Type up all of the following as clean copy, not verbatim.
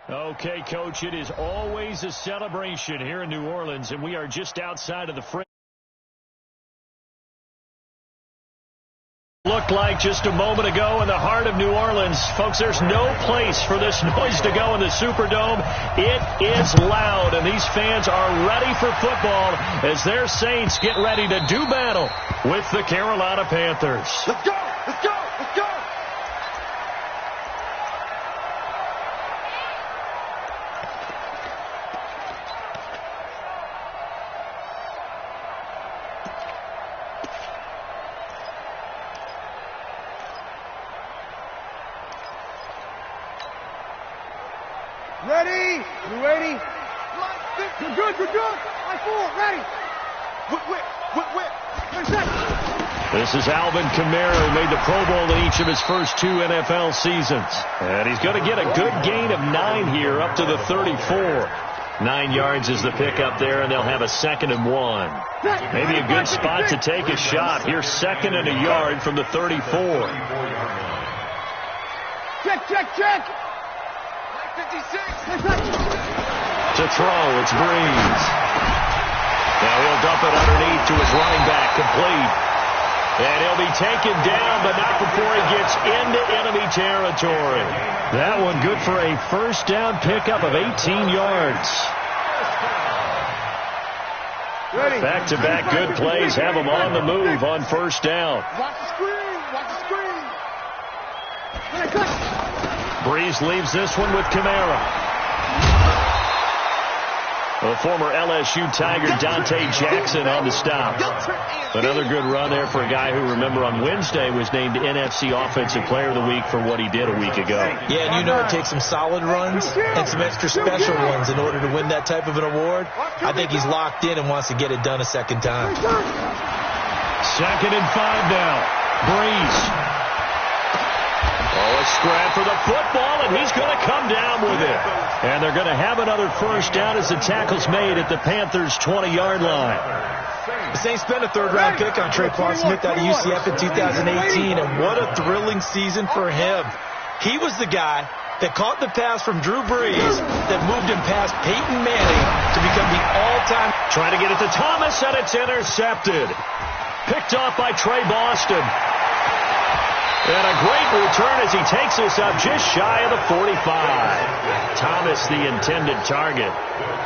Okay, Coach, it is always a celebration here in New Orleans, and we are just outside of the fringe. Looked like just a moment ago in the heart of New Orleans. Folks, there's no place for this noise to go in the Superdome. It is loud, and these fans are ready for football as their Saints get ready to do battle with the Carolina Panthers. Let's go! Let's go! Let's go! Ready? You ready? You're good, you're good. Line 4, ready. Whip. This is Alvin Kamara, who made the Pro Bowl in each of his first 2 NFL seasons. And he's going to get a good gain of 9 here up to the 34. 9 yards is the pickup there, and they'll have a 2nd and 1. Maybe a good spot to take a shot. Here's 2nd and a yard from the 34. Check. 56. To throw, it's Breeze. Now he'll dump it underneath to his running back, complete. And he'll be taken down, but not before he gets into enemy territory. That one good for a first down pickup of 18 yards. Back-to-back good plays have him on the move on first down. Watch the screen. Breeze leaves this one with Kamara. The former LSU Tiger Dante Jackson on the stop. Another good run there for a guy who, remember, on Wednesday was named NFC Offensive Player of the Week for what he did a week ago. Yeah, and you know it takes some solid runs and some extra special ones in order to win that type of an award. I think he's locked in and wants to get it done a second time. 2nd and 5 now. Breeze. Oh, a scrap for the football, and he's going to come down with it. And they're going to have another first down as the tackle's made at the Panthers' 20-yard line. The Saints spent a 3rd-round pick on Tre'Quan Smith out of UCF in 2018, and what a thrilling season for him. He was the guy that caught the pass from Drew Brees that moved him past Peyton Manning to become the all-time. Trying to get it to Thomas, and it's intercepted. Picked off by Trey Boston. And a great return as he takes us up just shy of the 45. Thomas, the intended target.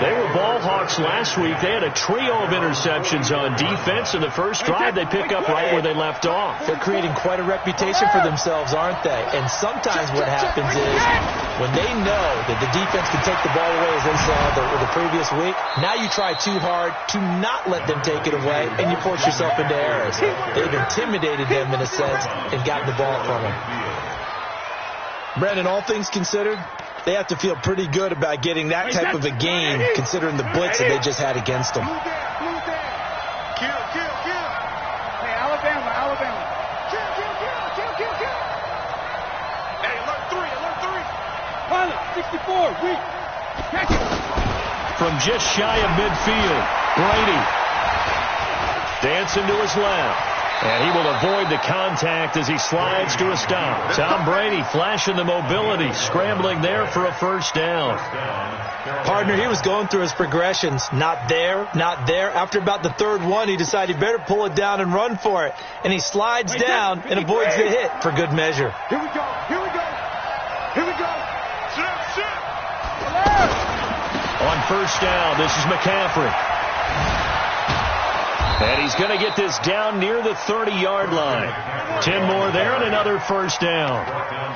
They were ball hawks last week. They had a trio of interceptions on defense. In the first drive, they pick up right where they left off. They're creating quite a reputation for themselves, aren't they? And sometimes what happens is when they know that the defense can take the ball away, as they saw the previous week, now you try too hard to not let them take it away, and you force yourself into errors. They've intimidated them, in a sense, and gotten the ball from them. Brandon, all things considered, they have to feel pretty good about getting that type of a game, considering the blitz that they just had against them. Kill. Hey, Alabama. Kill. Hey, alert 3. Pilot, 64, weak. Catch it. From just shy of midfield, Brady dancing to his left. And he will avoid the contact as he slides to a stop. Tom Brady flashing the mobility, scrambling there for a first down. Partner, he was going through his progressions. Not there. After about the 3rd one, he decided he better pull it down and run for it. And he slides down and avoids the hit for good measure. Here we go. Sit. On first down, this is McCaffrey. And he's going to get this down near the 30-yard line. 10 more there and another first down.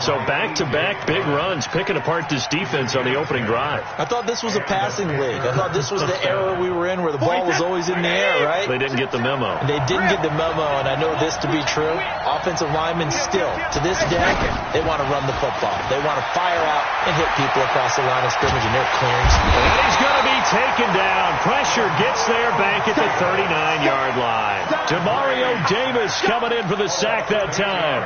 So back-to-back big runs, picking apart this defense on the opening drive. I thought this was a passing league. I thought this was the era we were in where the ball was always in the air, right? They didn't get the memo. They didn't get the memo, and I know this to be true. Offensive linemen still, to this day, they want to run the football. They want to fire out and hit people across the line of scrimmage, and they're clearing. And he's going to be taken down. Pressure gets there back at the 39-yard line. Demario Davis coming in for the sack that time.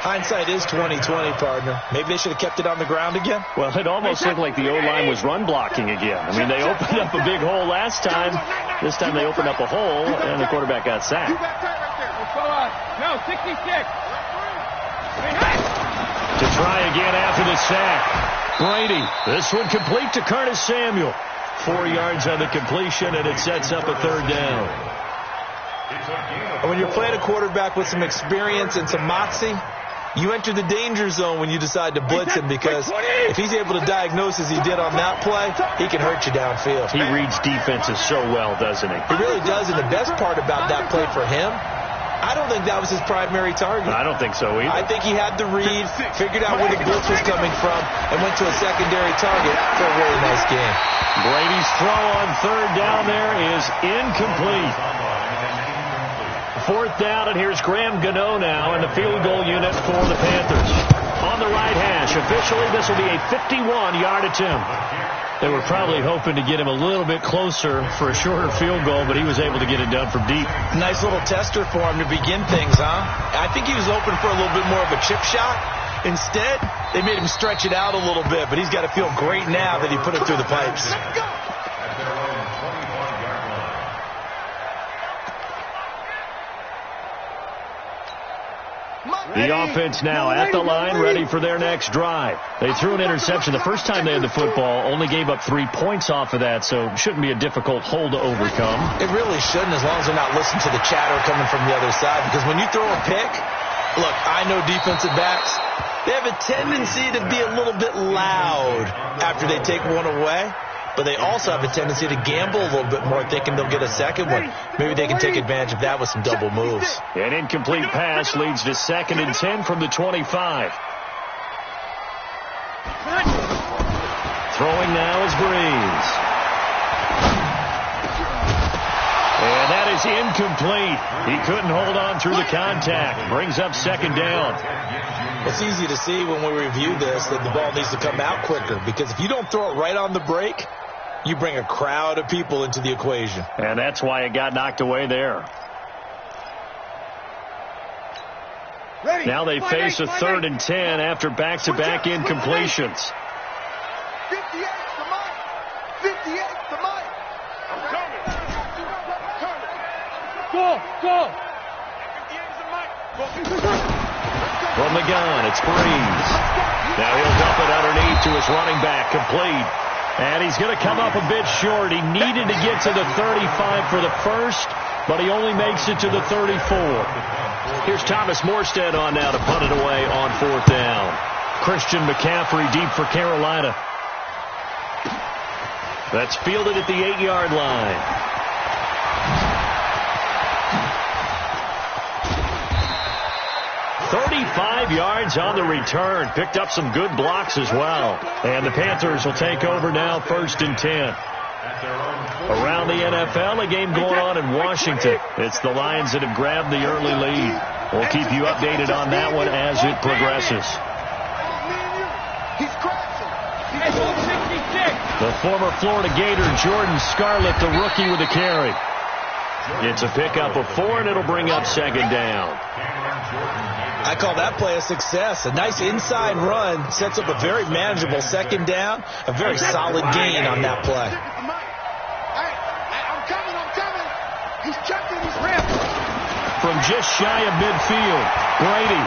Hindsight is 20/20, partner. Maybe they should have kept it on the ground again. Well, it almost looked like the O-line was run blocking again. I mean, they opened up a big hole last time. This time they opened up a hole, and the quarterback got sacked. No, 66. To try again after the sack. Brady, this one complete to Curtis Samuel. 4 yards on the completion, and it sets up a third down. And when you're playing a quarterback with some experience and some moxie, you enter the danger zone when you decide to blitz him, because if he's able to diagnose as he did on that play, he can hurt you downfield. He reads defenses so well, doesn't he? He really does, and the best part about that play for him, I don't think that was his primary target. I don't think so either. I think he had the read, figured out where the blitz was coming from, and went to a secondary target for a really nice game. Brady's throw on third down there is incomplete. Fourth down, and here's Graham Gano now in the field goal unit for the Panthers. On the right hash, officially this will be a 51-yard attempt. They were probably hoping to get him a little bit closer for a shorter field goal, but he was able to get it done from deep. Nice little tester for him to begin things, huh? I think he was hoping for a little bit more of a chip shot. Instead, they made him stretch it out a little bit, but he's got to feel great now that he put it through the pipes. The offense now at the line, ready for their next drive. They threw an interception the first time they had the football, only gave up 3 points off of that, so shouldn't be a difficult hole to overcome. It really shouldn't, as long as they're not listening to the chatter coming from the other side, because when you throw a pick, look, I know defensive backs, they have a tendency to be a little bit loud after they take one away. But they also have a tendency to gamble a little bit more, thinking they'll get a second one. Maybe they can take advantage of that with some double moves. An incomplete pass leads to 2nd and 10 from the 25. Throwing now is Breeze. And that is incomplete. He couldn't hold on through the contact. Brings up 2nd down. It's easy to see when we review this that the ball needs to come out quicker, because if you don't throw it right on the break, you bring a crowd of people into the equation. And that's why it got knocked away there. Now they face a 3rd and 10 after back-to-back incompletions. 58 to Mike. 58 to Mike. I'm coming. Go. 58 to Mike. From the gun, it's Breeze. Now he'll dump it underneath to his running back, complete. And he's going to come up a bit short. He needed to get to the 35 for the first, but he only makes it to the 34. Here's Thomas Morstead on now to punt it away on 4th down. Christian McCaffrey deep for Carolina. That's fielded at the 8-yard line. 35 yards on the return. Picked up some good blocks as well. And the Panthers will take over now, 1st and 10. Around the NFL, a game going on in Washington. It's the Lions that have grabbed the early lead. We'll keep you updated on that one as it progresses. The former Florida Gator, Jordan Scarlett, the rookie with a carry. It's a pickup of 4, and it'll bring up 2nd down. I call that play a success. A nice inside run sets up a very manageable 2nd down. A very solid gain on that play. I'm coming. He's checking his rib. From just shy of midfield, Brady.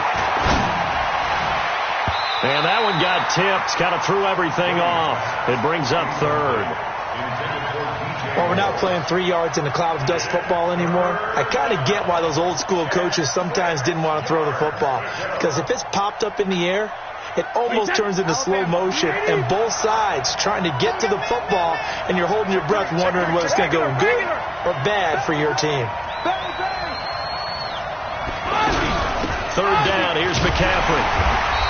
And that one got tipped. Kind of threw everything off. It brings up 3rd. Well, we're not playing 3 yards in a cloud of dust football anymore. I kind of get why those old school coaches sometimes didn't want to throw the football. Because if it's popped up in the air, it almost turns into slow motion. And both sides trying to get to the football, and you're holding your breath wondering whether it's going to go good or bad for your team. 3rd down, here's McCaffrey.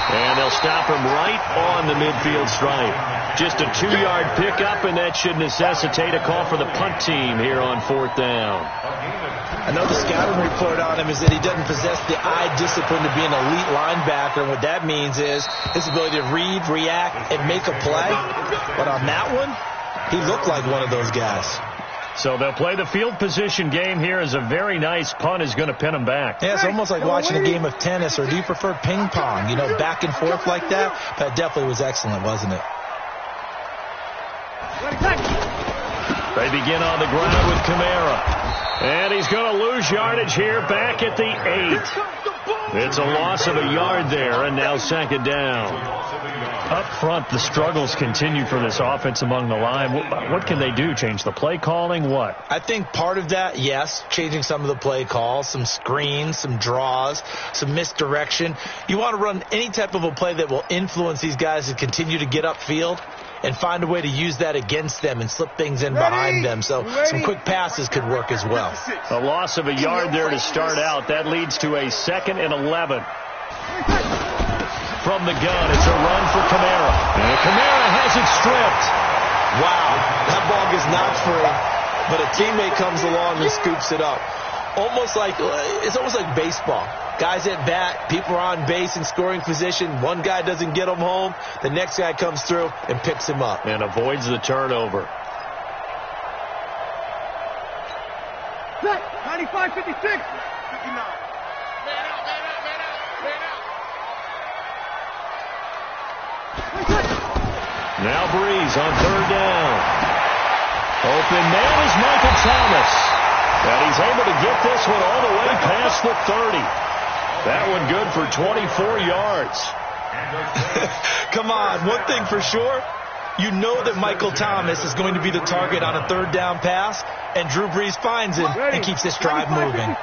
And they'll stop him right on the midfield stripe. Just a 2-yard pickup, and that should necessitate a call for the punt team here on 4th down. I know the scouting report on him is that he doesn't possess the eye discipline to be an elite linebacker, and what that means is his ability to read, react, and make a play. But on that one, he looked like one of those guys. So they'll play the field position game here as a very nice punt is going to pin them back. Yeah, it's almost like watching a game of tennis, or do you prefer ping pong? You know, back and forth like that? That definitely was excellent, wasn't it? They begin on the ground with Kamara. And he's going to lose yardage here back at the 8. It's a loss of a yard there, and now 2nd down. Up front, the struggles continue for this offense among the line. What can they do? Change the play calling? What? I think part of that, yes, changing some of the play calls, some screens, some draws, some misdirection. You want to run any type of a play that will influence these guys to continue to get upfield and find a way to use that against them and slip things in behind them. So some quick passes could work as well. A loss of a yard there to start out. That leads to a 2nd and 11. From the gun, it's a run for Kamara. And Kamara has it stripped. Wow, that ball gets knocked free, but a teammate comes along and scoops it up. It's almost like baseball. Guys at bat, people are on base in scoring position. One guy doesn't get him home. The next guy comes through and picks him up. And avoids the turnover. 95, 56, 59. Now Breeze on 3rd down. Open man is Michael Thomas. And he's able to get this one all the way past the 30. That one good for 24 yards. Come on, one thing for sure. You know that Michael Thomas is going to be the target on a 3rd down pass, and Drew Brees finds him and keeps this drive moving.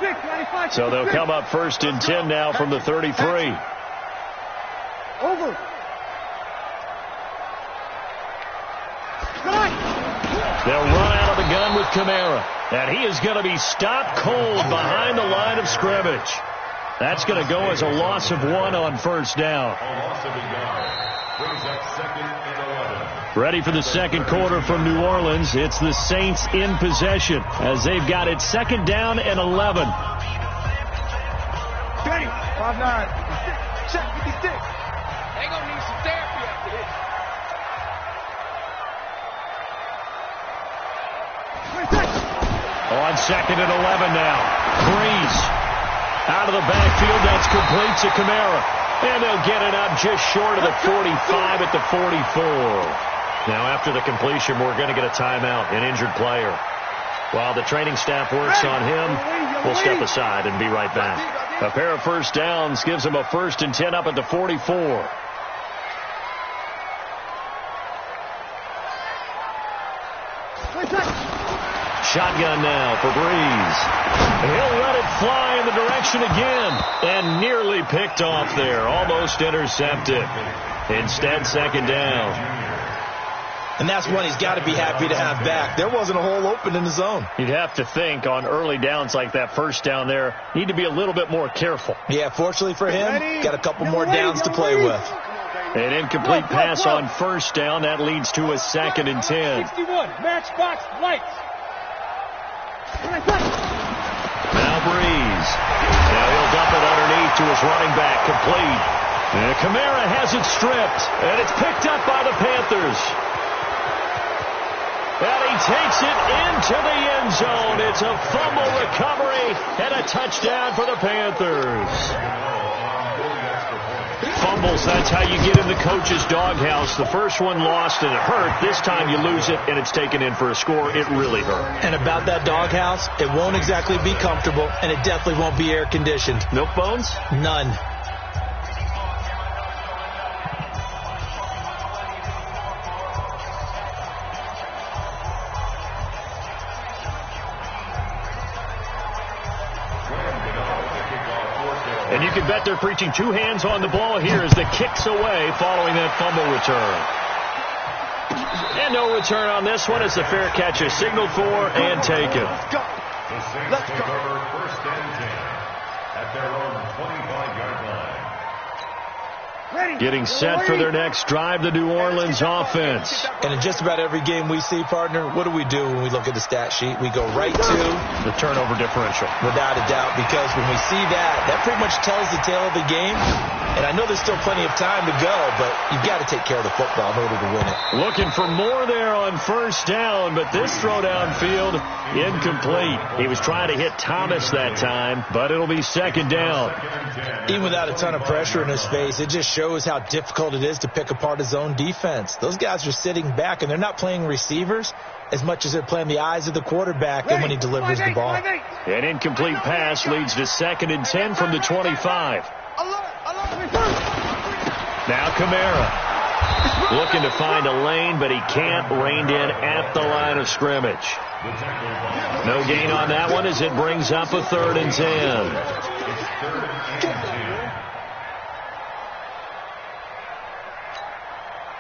So they'll come up 1st and 10 now from the 33. Over. They'll run out of the gun with Kamara. And he is going to be stopped cold behind the line of scrimmage. That's going to go as a loss of 1 on 1st down. Ready for the 2nd quarter from New Orleans. It's the Saints in possession as they've got it 2nd down and 11. 5-9. Check 56. They going to need some therapy after this. On 2nd and 11 now. Breeze out of the backfield. That's complete to Kamara. And they'll get it up just short of the 45 at the 44. Now after the completion, we're going to get a timeout, an injured player. While the training staff works on him, we'll step aside and be right back. A pair of 1st downs gives them a 1st and 10 up at the 44. Shotgun now for Breeze. He'll let it fly in the direction again. And nearly picked off there. Almost intercepted. Instead, 2nd down. And that's one he's got to be happy to have back. There wasn't a hole open in the zone. You'd have to think on early downs like that 1st down there, need to be a little bit more careful. Yeah, fortunately for him, got a couple more downs to play with. An incomplete pass on 1st down. That leads to a 2nd and 10. 61, matchbox lights. Now Breeze. Now he'll dump it underneath to his running back. Complete. And Kamara has it stripped. And it's picked up by the Panthers. And he takes it into the end zone. It's a fumble recovery and a touchdown for the Panthers. Fumbles, that's how you get in the coach's doghouse. The first one lost and it hurt. This time you lose it and it's taken in for a score. It really hurt. And about that doghouse, it won't exactly be comfortable, and it definitely won't be air-conditioned. Milk bones? None. And you can bet they're preaching 2 hands on the ball here as the kick's away following that fumble return. And no return on this one as the fair catch is signaled for and taken. Let's go. Let's go. 1st and 10 at their own 25-yard line. Getting set for their next drive, the New Orleans offense. And in just about every game we see, partner, what do we do when we look at the stat sheet? We go right to the turnover differential. Without a doubt, because when we see that pretty much tells the tale of the game. And I know there's still plenty of time to go, but you've got to take care of the football in order to win it. Looking for more there on 1st down, but this throw downfield, incomplete. He was trying to hit Thomas that time, but it'll be 2nd down. Even without a ton of pressure in his face, it just shows how difficult it is to pick apart his own defense. Those guys are sitting back, and they're not playing receivers as much as they're playing the eyes of the quarterback and when he delivers the ball. An incomplete pass leads to 2nd and 10 from the 25. Now Kamara. Looking to find a lane, but he can't. Reined in at the line of scrimmage. No gain on that one as it brings up a 3rd and 10.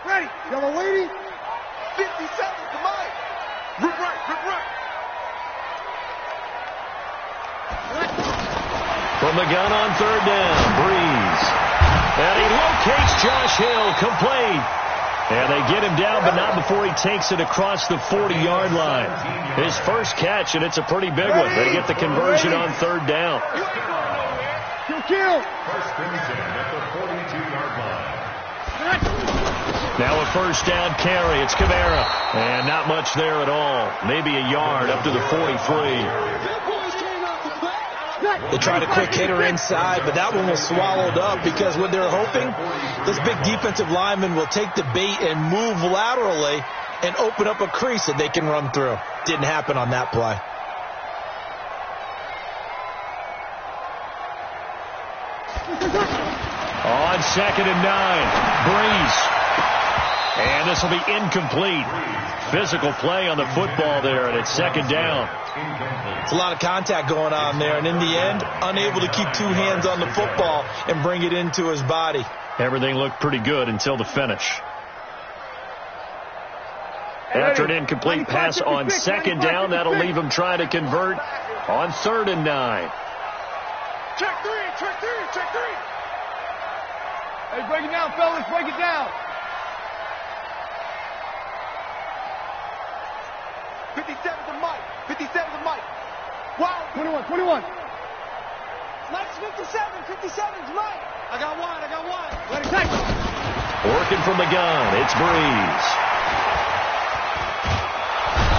Ready. Yellow lady. 57 to Mike. Rip right. From the gun on 3rd down, Breeze. And he locates Josh Hill, complete. And they get him down, but not before he takes it across the 40-yard line. His first catch, and it's a pretty big one. They get the conversion on 3rd down. Kill. First and 10 at the 42-yard line. Now a 1st down carry. It's Camara. And not much there at all. Maybe a yard up to the 43. They tried a quick hitter inside, but that one was swallowed up because what they're hoping, this big defensive lineman will take the bait and move laterally and open up a crease that they can run through. Didn't happen on that play. On 2nd and 9, Breeze. And this will be incomplete. Physical play on the football there, and it's 2nd down. It's a lot of contact going on there, and in the end, unable to keep 2 hands on the football and bring it into his body. Everything looked pretty good until the finish. After an incomplete pass on 2nd down, that'll leave him trying to convert on 3rd and 9. Check 3. Hey, break it down, fellas. Break it down. 57 to Mike. 57 to Mike. Wow. 21. Mike's 57 to Mike. I got one. Let it take. Working from the gun, it's Breeze.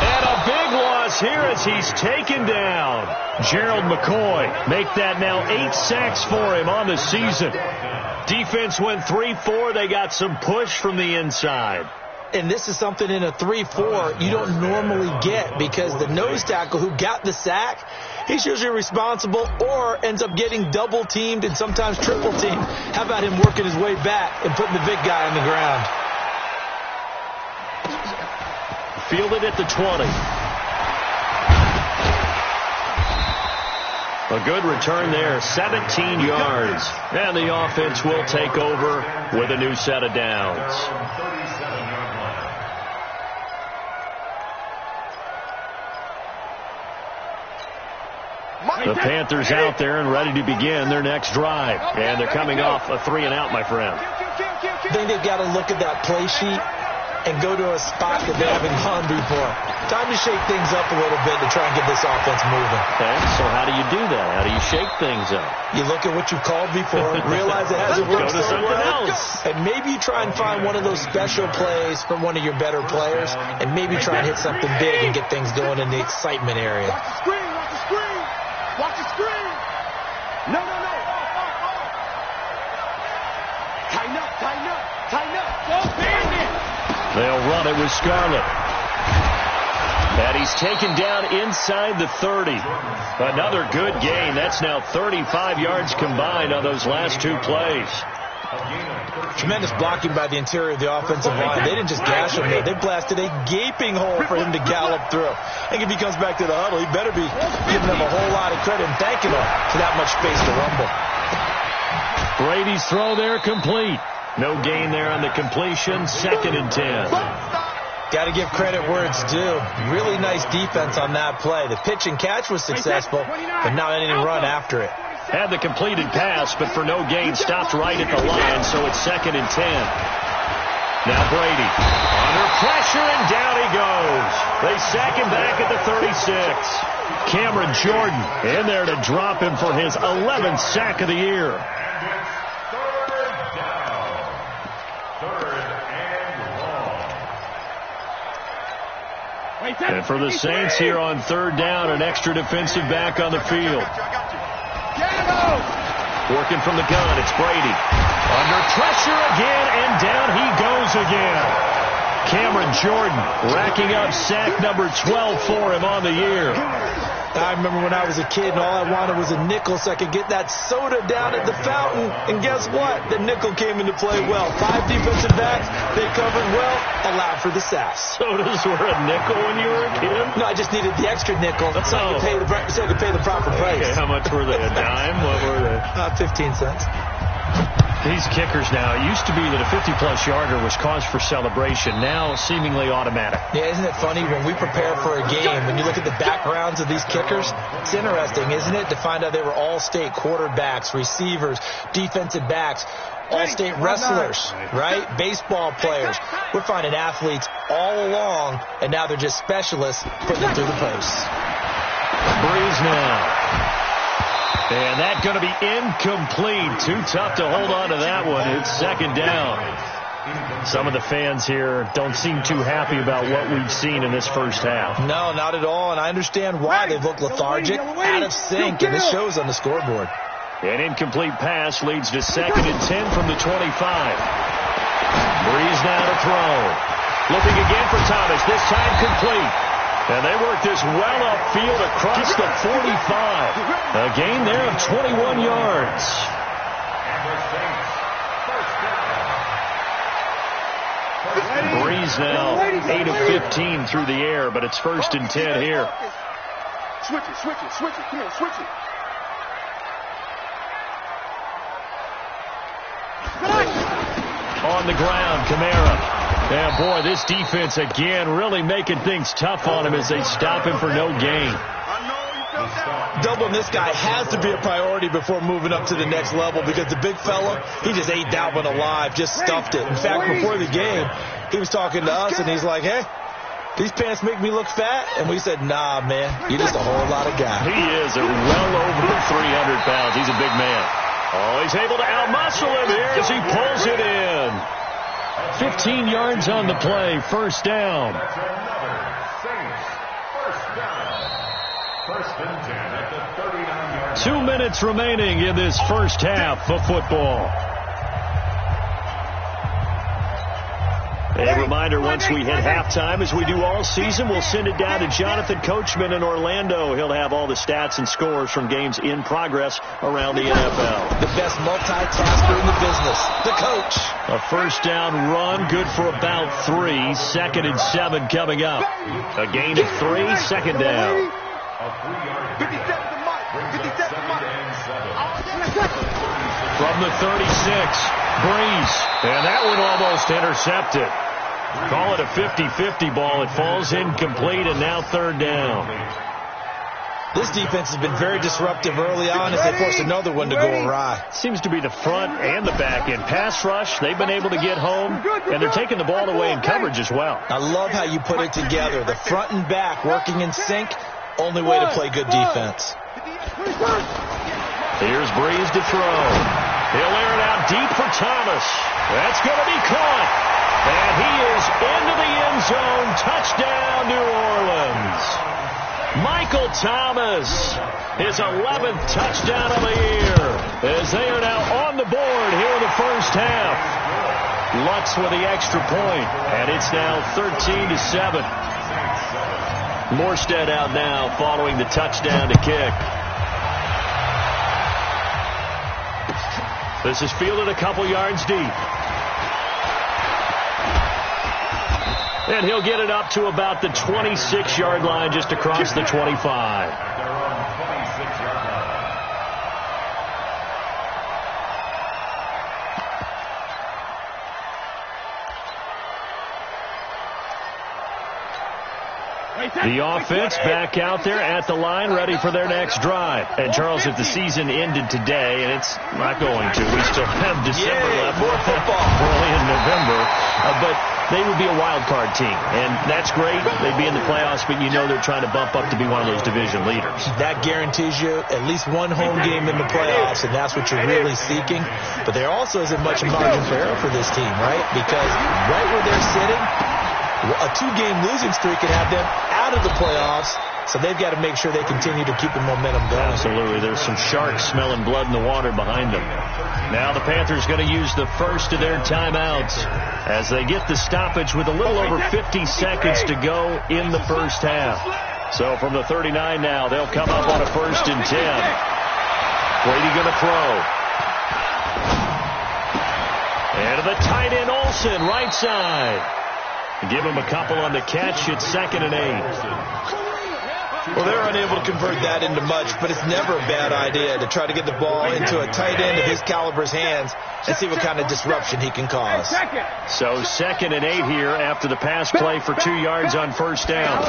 And a big loss here as he's taken down. Gerald McCoy make that now 8 sacks for him on the season. Defense went 3-4. They got some push from the inside. And this is something in a 3-4 you don't normally get because the nose tackle who got the sack, he's usually responsible or ends up getting double teamed and sometimes triple teamed. How about him working his way back and putting the big guy on the ground? Fielded at the 20. A good return there, 17 yards. And the offense will take over with a new set of downs. The Panthers out there and ready to begin their next drive. And they're coming off a 3-and-out, my friend. I think they've got to look at that play sheet and go to a spot that they haven't gone before. Time to shake things up a little bit to try and get this offense moving. Okay, so how do you do that? How do you shake things up? You look at what you've called before, realize it hasn't worked so well, and maybe you try and find one of those special plays from one of your better players, and maybe try and hit something big and get things going in the excitement area. Watch the screen. No. Tighten up. Don't bend it. They'll run it with Scarlett. And he's taken down inside the 30. Another good gain. That's now 35 yards combined on those last 2 plays. Tremendous blocking by the interior of the offensive line. They didn't just gash him there. They blasted a gaping hole for him to gallop through. I think if he comes back to the huddle, he better be giving them a whole lot of credit and thanking them for that much space to rumble. Brady's throw there complete. No gain there on the completion. 2nd and 10. Got to give credit where it's due. Really nice defense on that play. The pitch and catch was successful, but not any run after it. Had the completed pass, but for no gain, stopped right at the line, so it's 2nd and 10. Now Brady under pressure, and down he goes. They sack him back at the 36. Cameron Jordan in there to drop him for his 11th sack of the year. And for the Saints here on 3rd down, an extra defensive back on the field. Working from the gun, it's Brady. Under pressure again, and down he goes again. Cameron Jordan racking up sack number 12 for him on the year. I remember when I was a kid and all I wanted was a nickel so I could get that soda down at the fountain. And guess what? The nickel came into play well. 5 defensive backs, they covered well, allowed for the sass. Sodas were a nickel when you were a kid? No, I just needed the extra nickel so I could pay the proper price. Okay, how much were they? A dime? What were they? 15 cents. These kickers now, it used to be that a 50-plus yarder was cause for celebration. Now, seemingly automatic. Yeah, isn't it funny when we prepare for a game, when you look at the backgrounds of these kickers, it's interesting, isn't it, to find out they were all-state quarterbacks, receivers, defensive backs, all-state wrestlers, right? Baseball players. We're finding athletes all along, and now they're just specialists putting them through the posts. Breeze now. And that's going to be incomplete. Too tough to hold on to that one. It's second down. Some of the fans here don't seem too happy about what we've seen in this first half. No, not at all. And I understand why they've looked lethargic, out of sync, and this shows on the scoreboard. An incomplete pass leads to 2nd and 10 from the 25. Breeze now to throw. Looking again for Thomas. This time complete. And they work this well upfield across the 45. A gain there of 21 yards. Breeze now 8 of 15 through the air, but it's 1st and 10 here. Switch it. Come on, switch it. On the ground, Kamara. And, boy, this defense, again, really making things tough on him as they stop him for no gain. Doubling this guy has to be a priority before moving up to the next level because the big fella, he just ate that one alive, just stuffed it. In fact, before the game, he was talking to us, and he's like, hey, these pants make me look fat? And we said, nah, man, you're just a whole lot of guy. He is well over 300 pounds. He's a big man. Oh, he's able to outmuscle him here as he pulls it in. 15 yards on the play, 1st down. That's another Saints first down. 1st and 10 at the 39-yard line. 2 minutes remaining in this first half of football. A reminder, once we hit halftime, as we do all season, we'll send it down to Jonathan Coachman in Orlando. He'll have all the stats and scores from games in progress around the NFL. The best multitasker in the business, the coach. A 1st down run, good for about 3. 2nd and 7 coming up. A gain of 3, 2nd down. 57 to Mike. 57 to Mike. From the 36, Breeze. And that one almost intercepted. Call it a 50-50 ball. It falls incomplete, and now 3rd down. This defense has been very disruptive early on as they forced another one to go awry. Seems to be the front and the back end. Pass rush, they've been able to get home, and they're taking the ball away in coverage as well. I love how you put it together. The front and back working in sync, only way to play good defense. Here's Breeze to throw. He'll air it out deep for Thomas. That's going to be caught. And he is into the end zone. Touchdown, New Orleans. Michael Thomas, his 11th touchdown of the year, as they are now on the board here in the first half. Lutz with the extra point, and it's now 13-7. Morstead out now following the touchdown to kick. This is fielded a couple yards deep. And he'll get it up to about the 26-yard line, just across the 25. The offense back out there at the line, ready for their next drive. And, Charles, if the season ended today, and it's not going to, we still have December left. More football. Early in November. But they would be a wild card team. And that's great. They'd be in the playoffs, but you know they're trying to bump up to be one of those division leaders. That guarantees you at least one home game in the playoffs, and that's what you're really seeking. But there also isn't much margin for error for this team, right? Because right where they're sitting, a 2-game losing streak could have them out of the playoffs So they've got to make sure they continue to keep the momentum going. Absolutely. There's some sharks smelling blood in the water behind them. Now the Panthers going to use the first of their timeouts as they get the stoppage with a little over 50 seconds to go in the first half. So from the 39 now, they'll come up on a 1st and 10. Brady going to throw. And to the tight end, Olsen, right side. Give him a couple on the catch. It's 2nd and 8. Well, they're unable to convert that into much, but it's never a bad idea to try to get the ball into a tight end of his caliber's hands and see what kind of disruption he can cause. So 2nd and 8 here after the pass play for 2 yards on 1st down.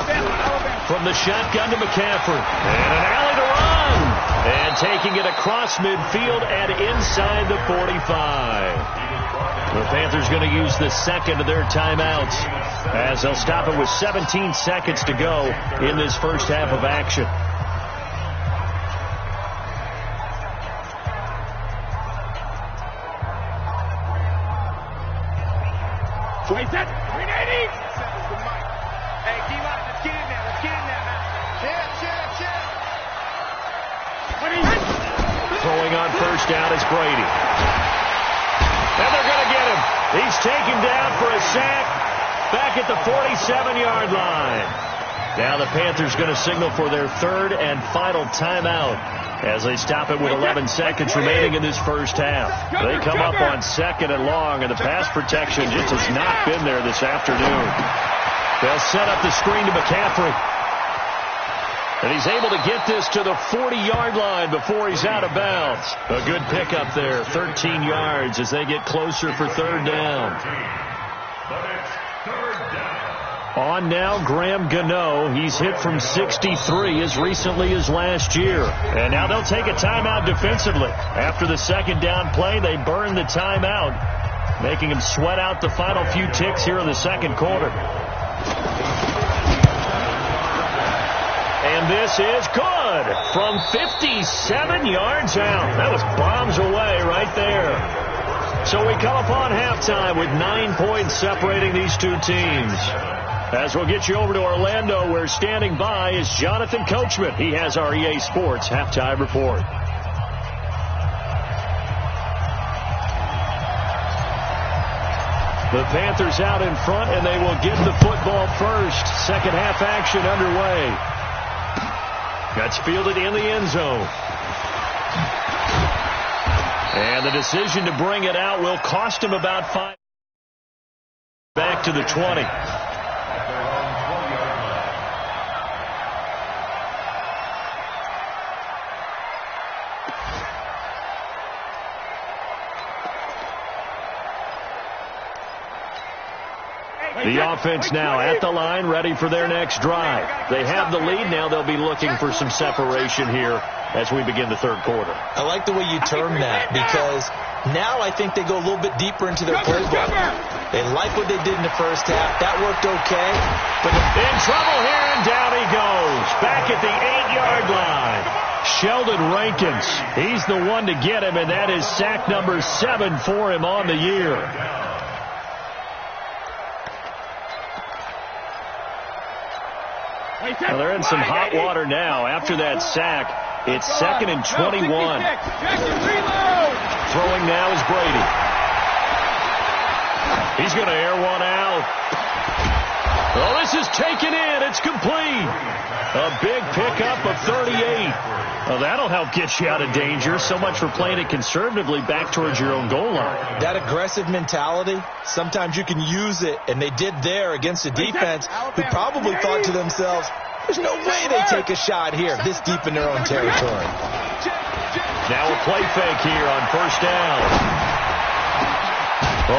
From the shotgun to McCaffrey. And an alley to run. And taking it across midfield and inside the 45. The Panthers going to use the second of their timeouts as they'll stop it with 17 seconds to go in this first half of action. Wait, set. 380. Hey, D-line, let's get in there. Let's get in there, man. Check. Throwing on 1st down is Brady. And they're going to get him. He's taken down for a sack back at the 47-yard line. Now the Panthers going to signal for their 3rd and final timeout as they stop it with 11 seconds remaining in this first half. They come up on 2nd and long, and the pass protection just has not been there this afternoon. They'll set up the screen to McCaffrey. And he's able to get this to the 40-yard line before he's out of bounds. A good pickup there, 13 yards as they get closer for 3rd down. On now, Graham Gano. He's hit from 63 as recently as last year. And now they'll take a timeout defensively. After the 2nd down play, they burn the timeout, making him sweat out the final few ticks here in the 2nd quarter. And this is good from 57 yards out. That was bombs away right there. So we come upon halftime with 9 points separating these two teams. As we'll get you over to Orlando, where standing by is Jonathan Coachman. He has our EA Sports halftime report. The Panthers out in front, and they will get the football first. 2nd half action underway. That's fielded in the end zone. And the decision to bring it out will cost him about 5. Back to the 20. The offense now at the line, ready for their next drive. They have the lead. Now they'll be looking for some separation here as we begin the 3rd quarter. I like the way you term that, because now I think they go a little bit deeper into their playbook. They like what they did in the first half. That worked okay. But in trouble here, and down he goes. Back at the 8-yard line. Sheldon Rankins. He's the one to get him, and that is sack number 7 for him on the year. Well, they're in some hot water now. After that sack, it's 2nd and 21. Throwing now is Brady. He's going to air one out. Oh, this is taken in. It's complete. A big pickup of 38. Well, that'll help get you out of danger. So much for playing it conservatively back towards your own goal line. That aggressive mentality, sometimes you can use it, and they did there against a defense who probably thought to themselves, there's no way they take a shot here this deep in their own territory. Now a play fake here on 1st down.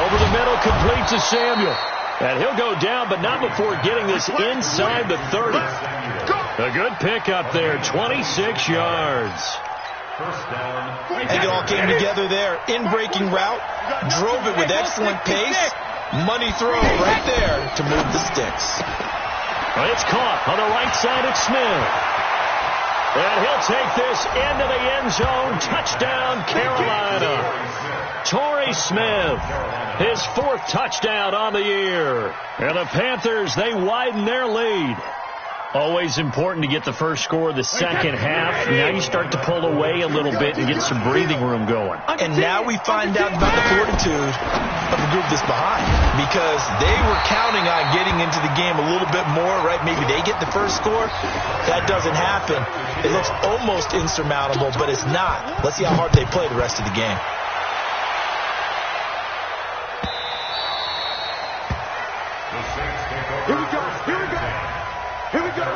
Over the middle, complete to Samuel. And he'll go down, but not before getting this inside the 30. A good pickup there, 26 yards. I think it all came together there. In-breaking route, drove it with excellent pace. Money throw right there to move the sticks. Well, it's caught on the right side of Smith. And he'll take this into the end zone. Touchdown, Carolina. Torrey Smith, his 4th touchdown on the year. And the Panthers, they widen their lead. Always important to get the first score of the second half. Now you start to pull away a little bit and get some breathing room going. And now we find out about the fortitude of the group that's behind, because they were counting on getting into the game a little bit more, right? Maybe they get the first score. That doesn't happen. It looks almost insurmountable, but it's not. Let's see how hard they play the rest of the game. Here we go. Here we go. Here we go.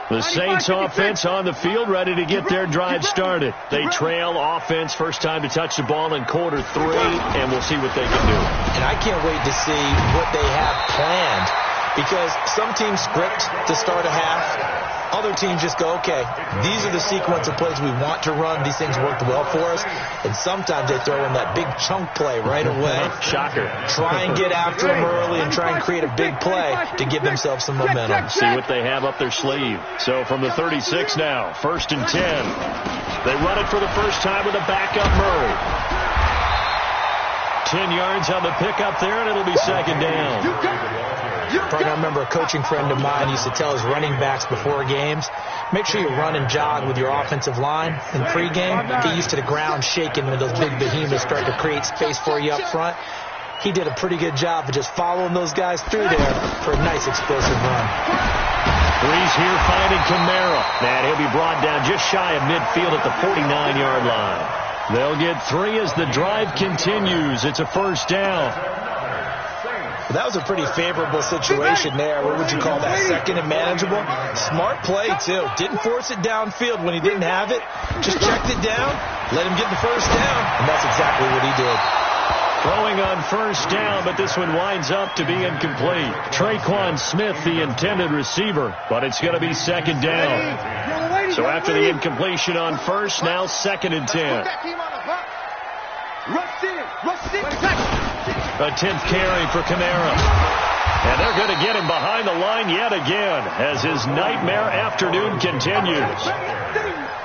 The Saints offense on the field, ready to get their drive started. They trail offense, first time to touch the ball in quarter 3, and we'll see what they can do. And I can't wait to see what they have planned, because some teams script to start a half. Other teams just go, okay, these are the sequence of plays we want to run. These things worked well for us. And sometimes they throw in that big chunk play right away. Shocker. Try and get after them early and try and create a big play to give themselves some momentum. See what they have up their sleeve. So from the 36 now, 1st and 10. They run it for the first time with a backup Murray. 10 yards on the pickup there, and it'll be second down. I remember a coaching friend of mine used to tell his running backs before games, make sure you run and jog with your offensive line in pregame. Get used to the ground shaking when those big behemoths start to create space for you up front. He did a pretty good job of just following those guys through there for a nice explosive run. Breeze here finding Kamara. And he'll be brought down just shy of midfield at the 49-yard line. They'll get 3 as the drive continues. It's a first down. That was a pretty favorable situation there. What would you call that? Second and manageable? Smart play, too. Didn't force it downfield when he didn't have it. Just checked it down, let him get the first down, and that's exactly what he did. Throwing on first down, but this one winds up to be incomplete. Traquan Smith, the intended receiver, but it's going to be second down. So after the incompletion on first, now 2nd and 10. A 10th carry for Kamara. And they're going to get him behind the line yet again as his nightmare afternoon continues.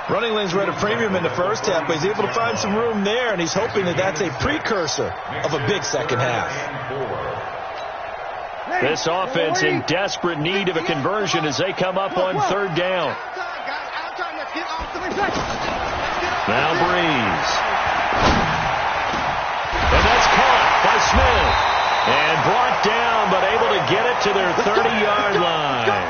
Running lanes were at a premium in the first half, but he's able to find some room there, and he's hoping that that's a precursor of a big second half. This offense in desperate need of a conversion as they come up on 3rd down. Now Breeze. And that's caught by Smith. And brought down, but able to get it to their 30-yard line.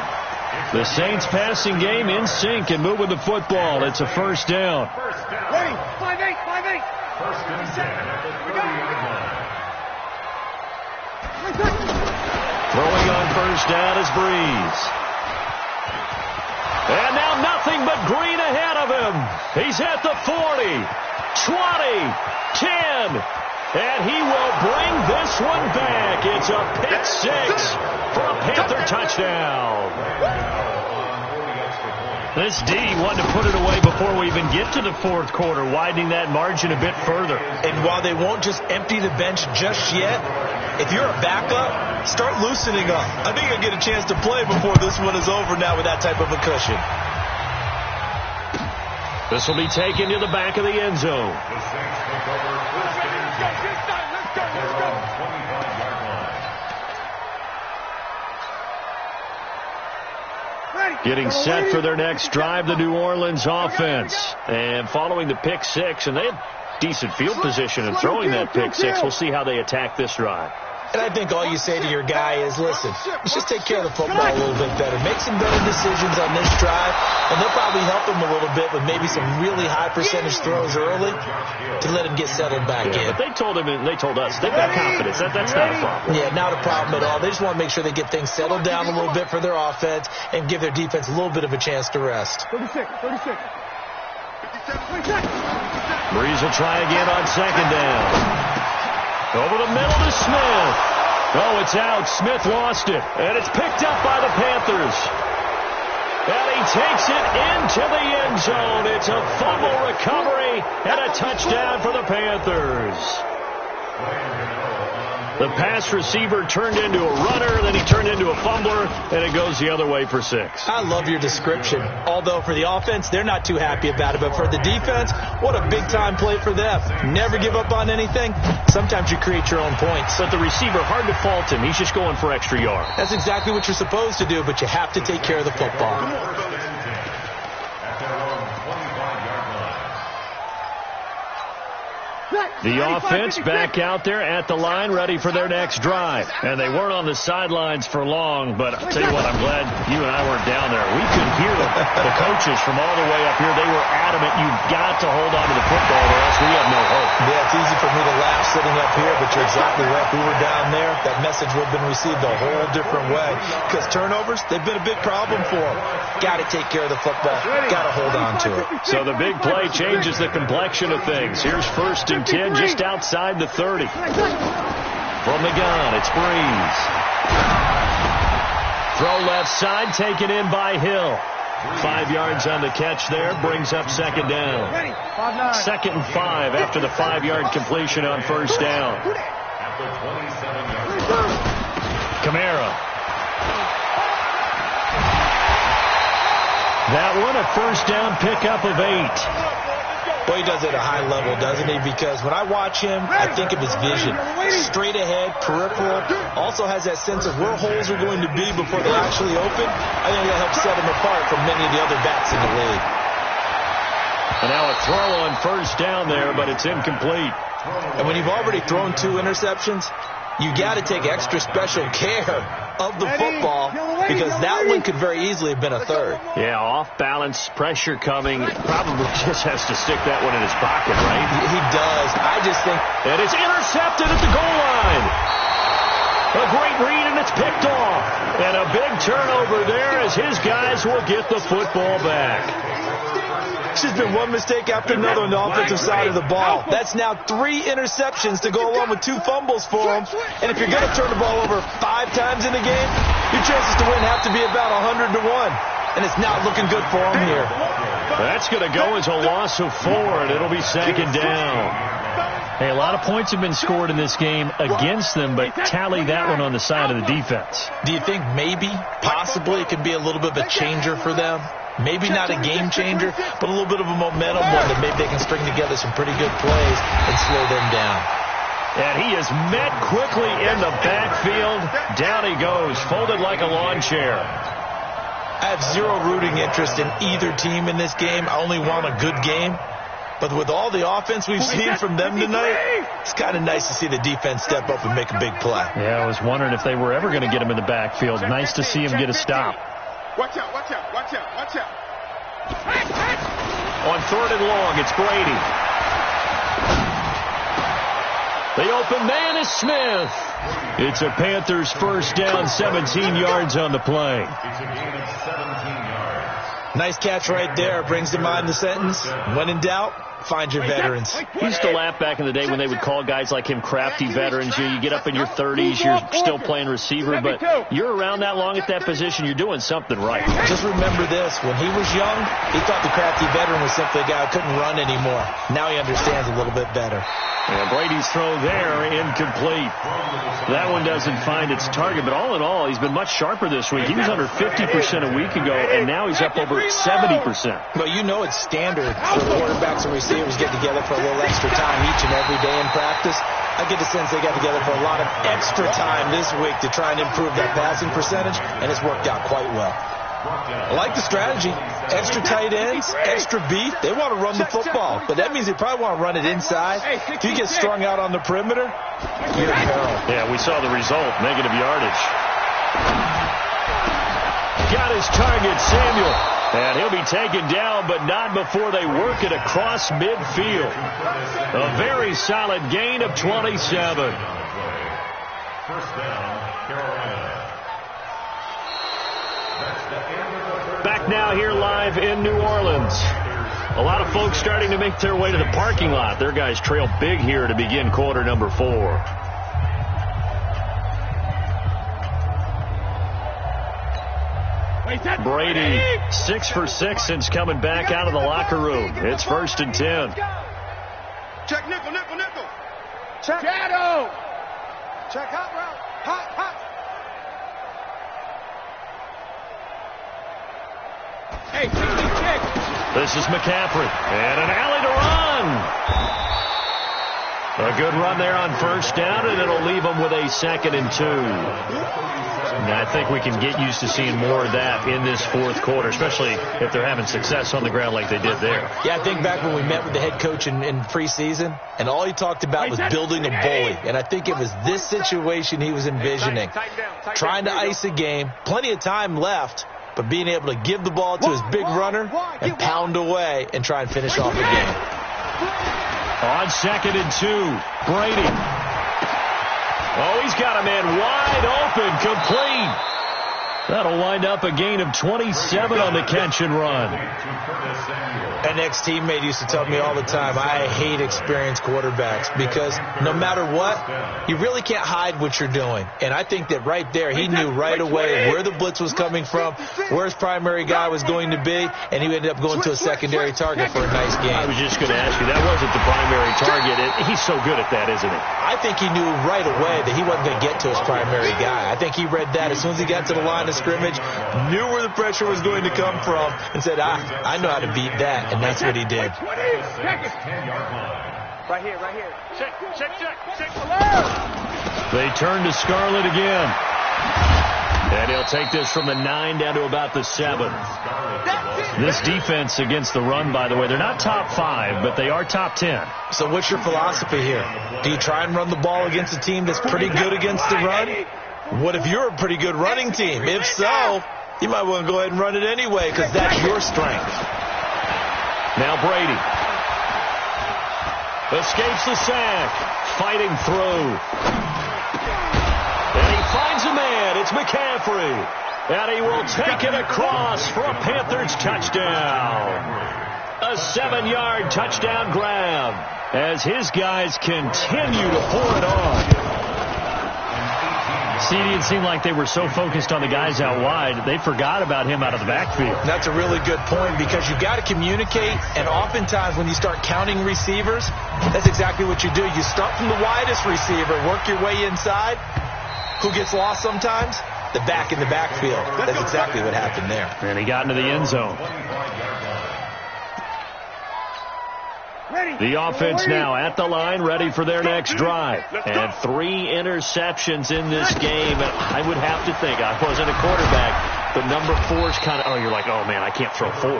The Saints passing game in sync and moving the football. It's a first down. Ready, 5-8, 5-8. First and 10 at the 30-yard line. Throwing on first down is Breeze. And now nothing but green ahead of him. He's at the 40, 20, 10. And he will bring this one back. It's a pick 6 for a Panther touchdown. This D wanted to put it away before we even get to the 4th quarter, widening that margin a bit further. And while they won't just empty the bench just yet, if you're a backup, start loosening up. I think you'll get a chance to play before this one is over now with that type of a cushion. This will be taken to the back of the end zone. Getting set for their next drive, the New Orleans offense. And following the pick 6, and they had decent field position in throwing that pick 6. We'll see how they attack this drive. And I think all you say to your guy is, listen, let's just take care of the football a little bit better. Make some better decisions on this drive, and they'll probably help him a little bit with maybe some really high percentage throws early to let him get settled back in. But they told us, they've got confidence. That's not a problem. Yeah, not a problem at all. They just want to make sure they get things settled down a little bit for their offense and give their defense a little bit of a chance to rest. 36. Breeze will try again on second down. Over the middle to Smith. Oh, it's out. Smith lost it. And it's picked up by the Panthers. And he takes it into the end zone. It's a fumble recovery and a touchdown for the Panthers. The pass receiver turned into a runner, then he turned into a fumbler, and it goes the other way for 6. I love your description. Although for the offense, they're not too happy about it. But for the defense, what a big-time play for them. Never give up on anything. Sometimes you create your own points. But the receiver, hard to fault him. He's just going for extra yard. That's exactly what you're supposed to do, but you have to take care of the football. The offense back out there at the line, ready for their next drive. And they weren't on the sidelines for long, but I'll tell you what, I'm glad you and I weren't down there. We could hear them. The coaches from all the way up here, they were adamant, you've got to hold on to the football or else we have no hope. Yeah, it's easy for me to laugh sitting up here, but you're exactly right. If we were down there, that message would have been received a whole different way. Because turnovers, they've been a big problem for them. Got to take care of the football. Got to hold on to it. So the big play changes the complexion of things. Here's 1st and 10, just outside the 30. From the gun, it's Breeze. Throw left side, taken in by Hill. 5 yards on the catch there, brings up 2nd down. 2nd and 5 after the 5-yard completion on 1st down. Kamara. That one a 1st down pickup of 8. Well, he does it at a high level, doesn't he? Because when I watch him, I think of his vision. Straight ahead, peripheral. Also has that sense of where holes are going to be before they actually open. I think that helps set him apart from many of the other backs in the league. And now a throw on 1st down there, but it's incomplete. And when you've already thrown 2 interceptions, you got to take extra special care of the football because that one could very easily have been a 3rd. Yeah, off balance, pressure coming. Probably just has to stick that one in his pocket, right? He does. I just think. And it's intercepted at the goal line. A great read, and it's picked off. And a big turnover there as his guys will get the football back. It's just been one mistake after another on the offensive side of the ball. That's now 3 interceptions to go along with 2 fumbles for him. And if you're going to turn the ball over 5 times in the game, your chances to win have to be about 100 to 1. And it's not looking good for him here. That's going to go as a loss of 4, and it'll be 2nd down. Hey, a lot of points have been scored in this game against them, but tally that one on the side of the defense. Do you think maybe, possibly, it could be a little bit of a changer for them? Maybe not a game changer, but a little bit of a momentum one that maybe they can string together some pretty good plays and slow them down. And he is met quickly in the backfield. Down he goes, folded like a lawn chair. I have zero rooting interest in either team in this game. I only want a good game. But with all the offense we've seen from them tonight, it's kind of nice to see the defense step up and make a big play. Yeah, I was wondering if they were ever going to get him in the backfield. Nice to see him get a stop. Watch out, watch out, watch out, watch out. On 3rd and long, it's Brady. The open man is Smith. It's a Panthers 1st down, 17 yards on the play. Nice catch right there. Brings to mind the sentence, when in doubt, find your veterans. We used to laugh back in the day when they would call guys like him crafty veterans. You get up in your 30s, you're still playing receiver, but you're around that long at that position, you're doing something right. Just remember this. When he was young, he thought the crafty veteran was simply a guy who couldn't run anymore. Now he understands a little bit better. And Brady's throw there, incomplete. That one doesn't find its target, but all in all, he's been much sharper this week. He was under 50% a week ago, and now he's up over 70%. Well, you know it's standard for quarterbacks and receivers get together for a little extra time each and every day in practice. I get the sense they got together for a lot of extra time this week to try and improve that passing percentage, and it's worked out quite well. I like the strategy. Extra tight ends, extra beef. They want to run the football, but that means they probably want to run it inside. If you get strung out on the perimeter, you're in peril. Yeah, we saw the result, negative yardage. Got his target, Samuel. And he'll be taken down, but not before they work it across midfield. A very solid gain of 27. 1st down, Carolina. Back now here live in New Orleans. A lot of folks starting to make their way to the parking lot. Their guys trail big here to begin quarter number 4. Brady, 6 for 6 since coming back out of the locker room. It's 1st and 10. Check nickel, nickel, nickel. Check. Shadow. Check hot route. Hot. Hey, check. This is McCaffrey. And an alley to run. A good run there on first down, and it'll leave them with a 2nd and 2. And I think we can get used to seeing more of that in this fourth quarter, especially if they're having success on the ground like they did there. Yeah, I think back when we met with the head coach in preseason, and all he talked about was building a bully. And I think it was this situation he was envisioning. Trying to ice a game, plenty of time left, but being able to give the ball to his big runner and pound away and try and finish off the game. On 2nd and 2, Brady. Oh, he's got a man wide open, complete. That'll wind up a gain of 27 on the catch and run. An ex-teammate used to tell me all the time, I hate experienced quarterbacks because no matter what, you really can't hide what you're doing. And I think that right there, he knew right away where the blitz was coming from, where his primary guy was going to be, and he ended up going to a secondary target for a nice game. I was just going to ask you, that wasn't the primary target. He's so good at that, isn't he? I think he knew right away that he wasn't going to get to his primary guy. I think he read that as soon as he got to the line of scrimmage, knew where the pressure was going to come from, and said, I know how to beat that, and that's what he did. Right here. Check. They turn to Scarlett again. And he'll take this from the 9 down to about the 7. This defense against the run, by the way, they're not top 5, but they are top 10. So what's your philosophy here? Do you try and run the ball against a team that's pretty good against the run? What if you're a pretty good running team? If so, you might want to go ahead and run it anyway because that's your strength. Now Brady escapes the sack, fighting through. And he finds a man. It's McCaffrey. And he will take it across for a Panthers touchdown. A 7-yard touchdown grab as his guys continue to pour it on. See, it didn't seem like they were so focused on the guys out wide, they forgot about him out of the backfield. That's a really good point because you've got to communicate, and oftentimes when you start counting receivers, that's exactly what you do. You start from the widest receiver, work your way inside. Who gets lost sometimes? The back in the backfield. That's exactly what happened there. And he got into the end zone. The offense now at the line, ready for their next drive. And 3 interceptions in this game. And I would have to think, I wasn't a quarterback, but number 4's kind of, you're like, oh, man, I can't throw 4.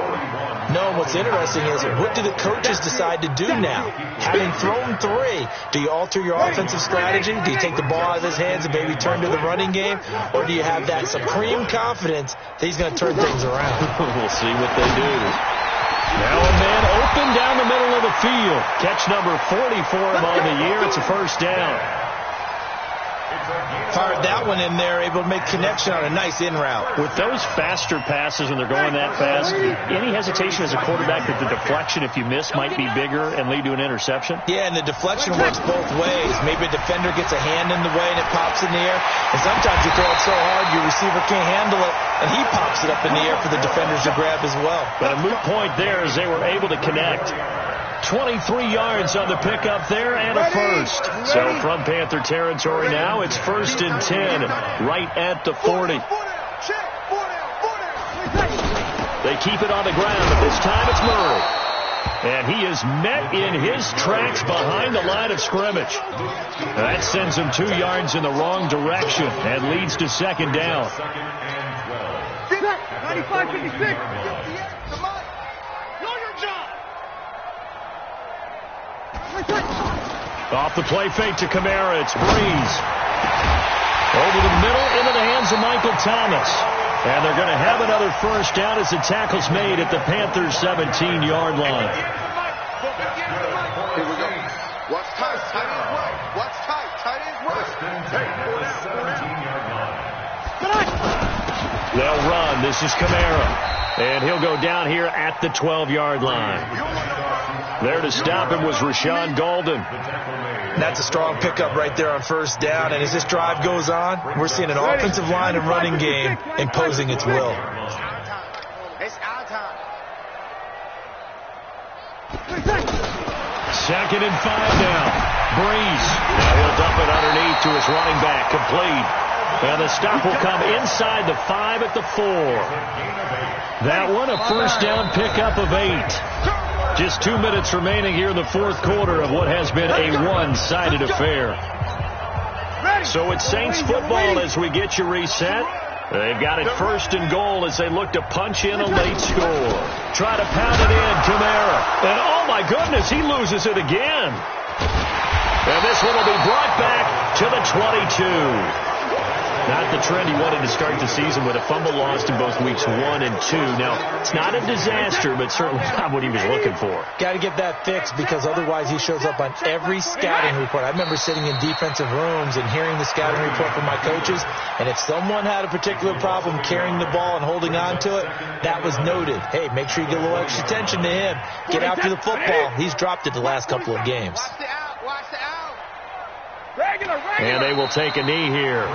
No, and what's interesting is, what do the coaches decide to do now? Having thrown 3, do you alter your offensive strategy? Do you take the ball out of his hands and maybe turn to the running game? Or do you have that supreme confidence that he's going to turn things around? We'll see what they do. Now a man open down the middle of the field. Catch number 40 for him on the year. It's a first down. Fired that one in there, able to make connection on a nice in route. With those faster passes when they're going that fast, any hesitation as a quarterback that the deflection, if you miss, might be bigger and lead to an interception? Yeah, and the deflection works both ways. Maybe a defender gets a hand in the way and it pops in the air. And sometimes you throw it so hard your receiver can't handle it, and he pops it up in the air for the defenders to grab as well. But a moot point there as they were able to connect. 23 yards on the pickup there and a first. So from Panther territory now, it's 1st and 10 right at the 40. They keep it on the ground, but this time it's Murray. And he is met in his tracks behind the line of scrimmage. That sends him 2 yards in the wrong direction and leads to 2nd down. 95-56. Off the play fake to Kamara, it's Breeze. Over the middle, into the hands of Michael Thomas. And they're going to have another first down as the tackle's made at the Panthers' 17-yard line. Here we go. Watch tight. Tight ends right. Watch tight. Tight ends right. They'll run. This is Kamara. And he'll go down here at the 12-yard line. There to stop him was Rashawn Golden. That's a strong pickup right there on first down. And as this drive goes on, we're seeing an offensive line and running game imposing its will. It's our time. 2nd and 5 now. Breeze. Now he'll dump it underneath to his running back. Complete. And the stop will come inside the 5 at the 4. That one a first down pickup of 8. Just 2 minutes remaining here in the 4th quarter of what has been a one-sided affair. So it's Saints football as we get you reset. They've got it 1st and goal as they look to punch in a late score. Try to pound it in, Kamara. And oh my goodness, he loses it again. And this one will be brought back to the 22. Not the trend he wanted to start the season with a fumble lost in both weeks 1 and 2. Now, it's not a disaster, but certainly not what he was looking for. Got to get that fixed because otherwise he shows up on every scouting report. I remember sitting in defensive rooms and hearing the scouting report from my coaches, and if someone had a particular problem carrying the ball and holding on to it, that was noted. Hey, make sure you get a little extra attention to him. Get after the football. He's dropped it the last couple of games. Watch the out. And they will take a knee here.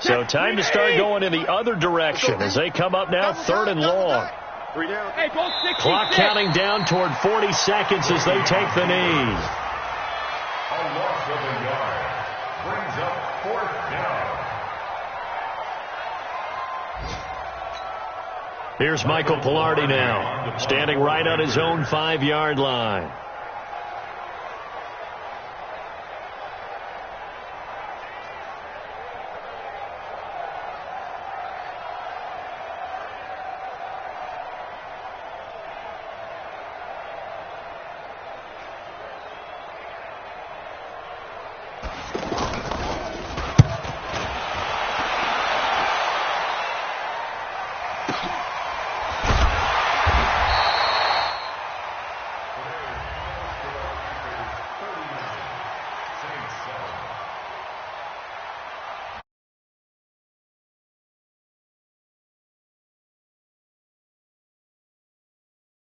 So time to start going in the other direction as they come up now 3rd and long. Clock counting down toward 40 seconds as they take the knee. A loss of a yard brings up 4th down. Here's Michael Pilardi now, standing right on his own 5-yard line.